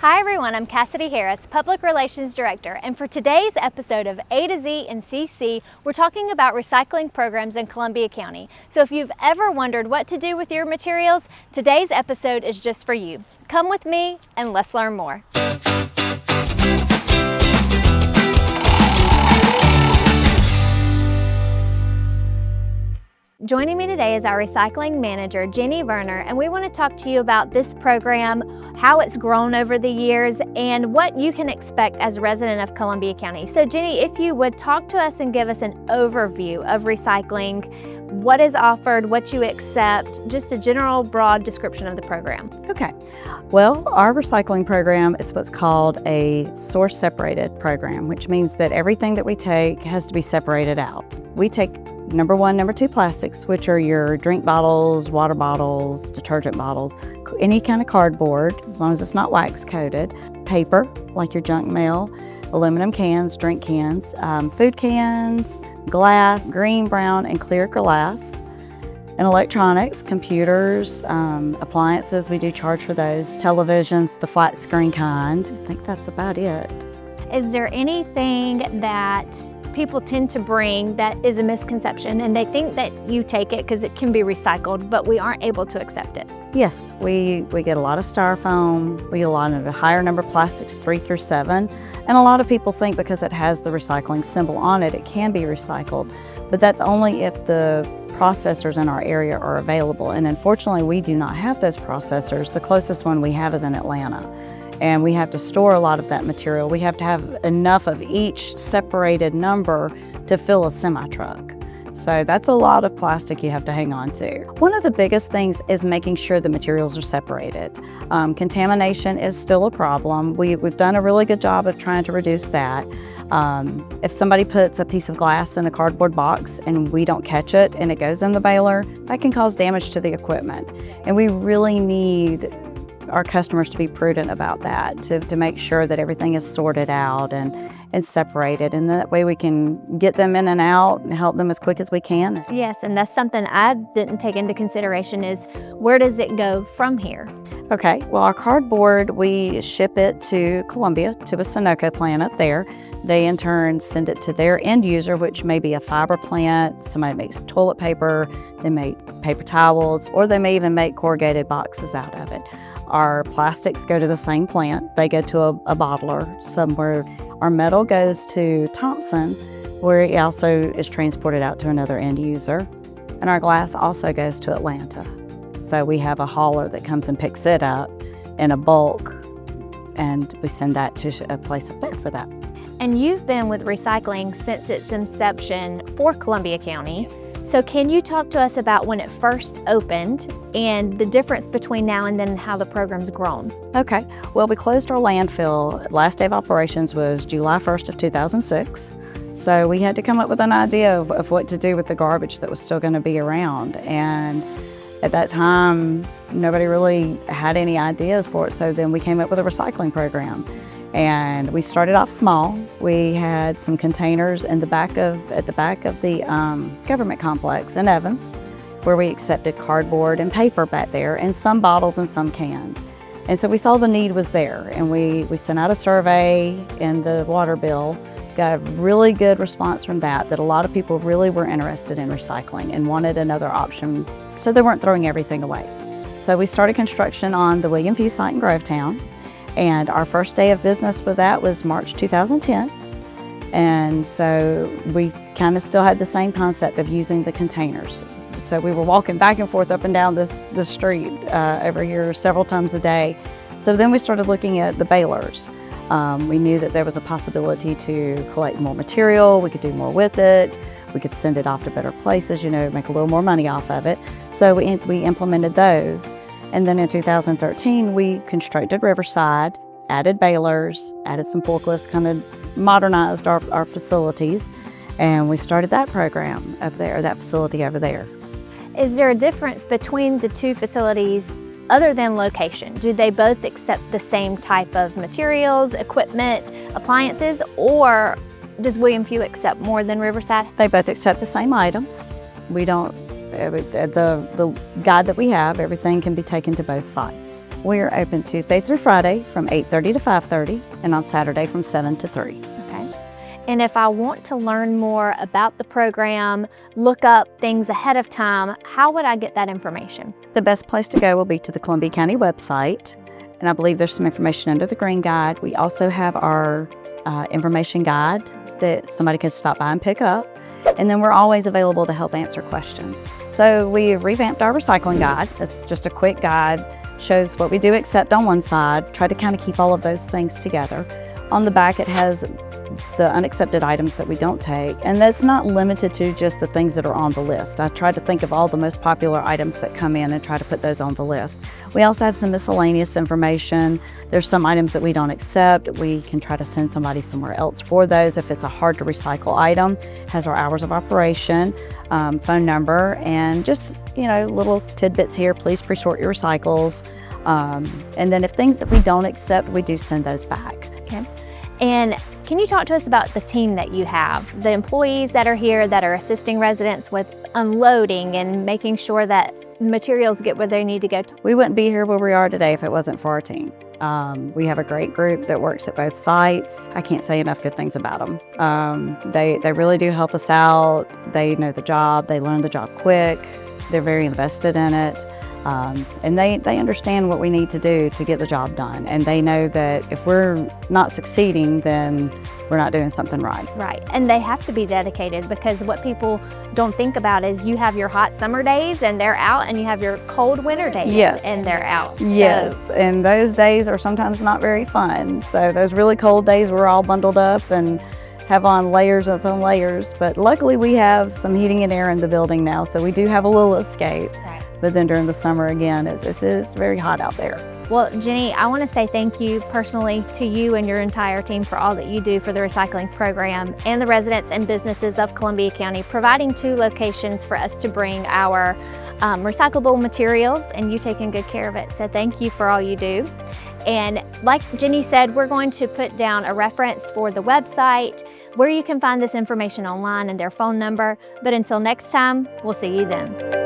Hi everyone, I'm Cassidy Harris, Public Relations Director, and for today's episode of A to Z and CC, we're talking about recycling programs in Columbia County. So if you've ever wondered what to do with your materials, today's episode is just for you. Come with me and let's learn more. Joining me today is our recycling manager, Jenny Werner, and we want to talk to you about this program, how it's grown over the years, and what you can expect as a resident of Columbia County. So Jenny, if you would talk to us and give us an overview of recycling, what is offered, what you accept, just a general broad description of the program. Okay, well, our recycling program is what's called a source separated program, which means that everything that we take has to be separated out. We take number one, number two plastics, which are your drink bottles, water bottles, detergent bottles, any kind of cardboard, as long as it's not wax coated, paper, like your junk mail, aluminum cans, drink cans, food cans, glass, green, brown, and clear glass, and electronics, computers, appliances, we do charge for those, televisions, the flat screen kind. I think that's about it. Is there anything that people tend to bring that is a misconception and they think that you take it because it can be recycled, but we aren't able to accept it? Yes, we get a lot of styrofoam, we get a lot of a higher number of plastics, 3 through 7, and a lot of people think because it has the recycling symbol on it, it can be recycled, but that's only if the processors in our area are available, and unfortunately we do not have those processors. The closest one we have is in Atlanta. And we have to store a lot of that material. We have to have enough of each separated number to fill a semi-truck. So that's a lot of plastic you have to hang on to. One of the biggest things is making sure the materials are separated. Contamination is still a problem. We've done a really good job of trying to reduce that. If somebody puts a piece of glass in a cardboard box and we don't catch it and it goes in the baler, that can cause damage to the equipment. And we really need our customers to be prudent about that, to make sure that everything is sorted out and separated, and that way we can get them in and out and help them as quick as we can. Yes, and that's something I didn't take into consideration is where does it go from here? Okay, well, our cardboard, we ship it to Columbia, to a Sunoco plant up there. They in turn send it to their end user, which may be a fiber plant. Somebody makes toilet paper, they make paper towels, or they may even make corrugated boxes out of it. Our plastics go to the same plant. They go to a bottler somewhere. Our metal goes to Thompson, where it also is transported out to another end user. And our glass also goes to Atlanta. So we have a hauler that comes and picks it up in a bulk, and we send that to a place up there for that. And you've been with recycling since its inception for Columbia County. So can you talk to us about when it first opened and the difference between now and then and how the program's grown? Okay, well, we closed our landfill. Last day of operations was July 1st of 2006. So we had to come up with an idea of what to do with the garbage that was still going to be around. And at that time, nobody really had any ideas for it. So then we came up with a recycling program. And we started off small. We had some containers at the back of the government complex in Evans, where we accepted cardboard and paper back there, and some bottles and some cans. And so we saw the need was there, and we sent out a survey in the water bill, got a really good response from that a lot of people really were interested in recycling and wanted another option, so they weren't throwing everything away. So we started construction on the William Few site in Grovetown. And our first day of business with that was March 2010. And so we kind of still had the same concept of using the containers. So we were walking back and forth up and down this street over here several times a day. So then we started looking at the balers. We knew that there was a possibility to collect more material, we could do more with it, we could send it off to better places, make a little more money off of it. So we implemented those. And then in 2013, we constructed Riverside, added balers, added some forklifts, kind of modernized our facilities, and we started that program up there, that facility over there. Is there a difference between the two facilities other than location? Do they both accept the same type of materials, equipment, appliances, or does William Few accept more than Riverside? They both accept the same items. We don't The guide that we have, everything can be taken to both sites. We are open Tuesday through Friday from 8:30 to 5:30 and on Saturday from 7 to 3. Okay. And if I want to learn more about the program, look up things ahead of time, how would I get that information? The best place to go will be to the Columbia County website, and I believe there's some information under the green guide. We also have our information guide that somebody could stop by and pick up, and then we're always available to help answer questions. So we revamped our recycling guide. It's just a quick guide, shows what we do except on one side, try to kind of keep all of those things together. On the back it has the unaccepted items that we don't take, and that's not limited to just the things that are on the list. I try to think of all the most popular items that come in and try to put those on the list. We also have some miscellaneous information. There's some items that we don't accept. We can try to send somebody somewhere else for those if it's a hard to recycle item. It has our hours of operation, phone number, and just little tidbits here. Please pre-sort your recycles. And then if things that we don't accept, we do send those back. Okay. And can you talk to us about the team that you have, the employees that are here that are assisting residents with unloading and making sure that materials get where they need to go? We wouldn't be here where we are today if it wasn't for our team. We have a great group that works at both sites. I can't say enough good things about them. They really do help us out. They know the job. They learn the job quick. They're very invested in it. And they understand what we need to do to get the job done. And they know that if we're not succeeding, then we're not doing something right. Right, and they have to be dedicated, because what people don't think about is you have your hot summer days and they're out, and you have your cold winter days and they're out. Yes, and those days are sometimes not very fun. So those really cold days, we're all bundled up and have on layers upon layers. But luckily we have some heating and air in the building now, so we do have a little escape. Right. But then during the summer, again, it is very hot out there. Well, Jenny, I want to say thank you personally to you and your entire team for all that you do for the recycling program and the residents and businesses of Columbia County, providing 2 locations for us to bring our recyclable materials, and you taking good care of it. So thank you for all you do. And like Jenny said, we're going to put down a reference for the website where you can find this information online and their phone number. But until next time, we'll see you then.